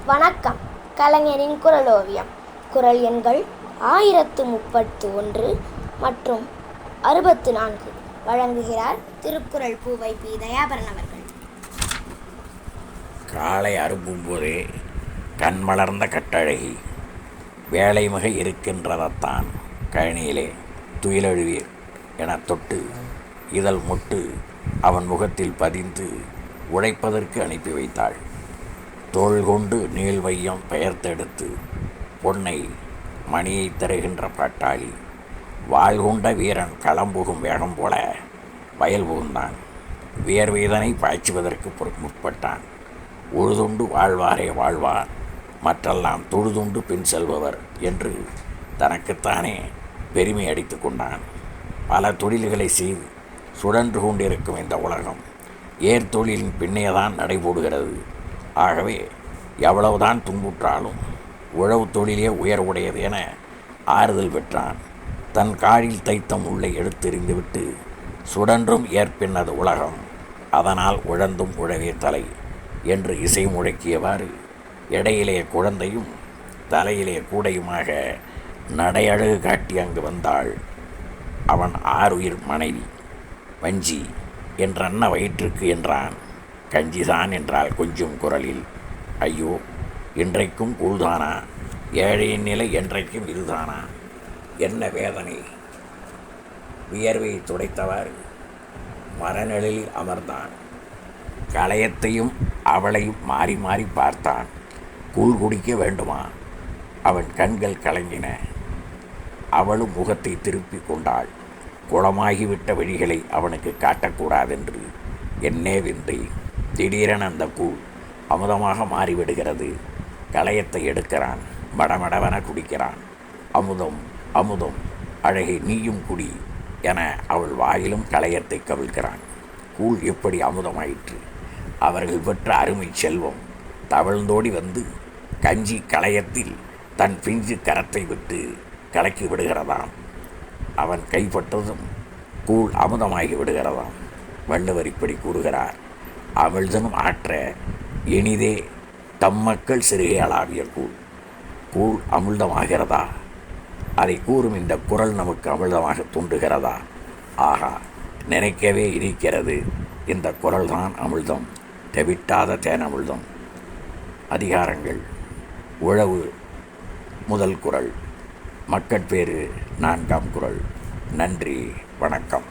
வணக்கம். கலைஞரின் குரலோவியம். குரல் எண்கள் 1031 மற்றும் 64. வழங்குகிறார் திருக்குறள் பூவை பி. தயாபரன் அவர்கள். காலை அரும்பும் போதே கண்மலர்ந்த கட்டழகி வேலைமிக இருக்கின்றதத்தான் கழனியிலே துயிலழுவீர் என தொட்டு இதழ் மொட்டு அவன் முகத்தில் பதிந்து உழைப்பதற்கு அனுப்பி வைத்தாள். தோள் கொண்டு நீள்வையம் பெயர்த்தெடுத்து பொன்னை மணியை தருகின்ற பாட்டாளி வாழ்கொண்ட வீரன் களம்புகும் வேகம் போல வயல் புகுந்தான். வியர்வைதனை பாய்ச்சுவதற்கு முற்பட்டான். உழுதுண்டு வாழ்வாரே வாழ்வார், மற்றெல்லாம் தொழுதுண்டு பின் செல்பவர் என்று தனக்குத்தானே பெருமை அடித்து கொண்டான். பல தொழில்களை செய்து சுழன்று கொண்டிருக்கும் இந்த உலகம் ஏர்தொழிலின் பின்னேதான் நடைபோடுகிறது. ஆகவே எவ்வளவுதான் துன்புற்றாலும் உழவு தொழிலே உயர்வுடையது என ஆறுதல் பெற்றான். தன் காழில் தைத்தம் உள்ளே எடுத்தெறிந்துவிட்டு சுடன்றும் ஏற்பின்னது உலகம், அதனால் உழந்தும் உழவே தலை என்று இசை முழக்கியவாறு இடையிலே குழந்தையும் தலையிலே கூடையுமாக நடையழகு காட்டி அங்கு வந்தாள். அவன் ஆறுயிர் மனைவி. வஞ்சி என்றன்ன வயிற்றுக்கு என்றான். கஞ்சிதான் என்றால் கொஞ்சம் குரலில், ஐயோ இன்றைக்கும் கூழ்தானா? ஏழையின் நிலை என்றைக்கும் இதுதானா? என்ன வேதனை! வியர்வையை துடைத்தவாறு மரநிழலில் அமர்ந்தான். களையத்தையும் அவளையும் மாறி மாறி பார்த்தான். கூழ் குடிக்க வேண்டுமா? அவன் கண்கள் கலங்கின. அவளும் முகத்தை திருப்பி கொண்டாள். குளமாகிவிட்ட வழிகளை அவனுக்கு காட்டக்கூடாதென்று என்னே விந்தை! திடீரென அந்த கூழ் அமுதமாக மாறிவிடுகிறது. களையத்தை எடுக்கிறான். மடமடவென குடிக்கிறான். அமுதம் அமுதம், அழகை நீயும் குடி என அவள் வாயிலும் களையத்தை கவிழ்கிறான். கூழ் எப்படி அமுதமாயிற்று! அவர்கள் பெற்ற அருமை செல்வம் தவழ்ந்தோடி வந்து கஞ்சி களையத்தில் தன் பிஞ்சு கரத்தை விட்டு கலக்கி விடுகிறதாம். அவன் கைப்பட்டதும் கூழ் அமுதமாகி விடுகிறதாம். வள்ளுவர் இப்படி கூறுகிறார்: அமிழ்தனும் ஆற்ற இனிதே தம்மக்கள் சிறுகை அளாவிய கூழ். கூழ் அமிழ்தமாகிறதா? அதை கூறும் இந்த குரல் நமக்கு அமிழ்தமாக தோன்றுகிறதா? ஆகா, நினைக்கவே இருக்கிறது. இந்த குரல்தான் அமிழ்தம், தெவிட்டாத தேனமிழ்தம். அதிகாரங்கள்: உழவு முதல் குரல், மக்கட்பேறு 4ஆம் குரல். நன்றி, வணக்கம்.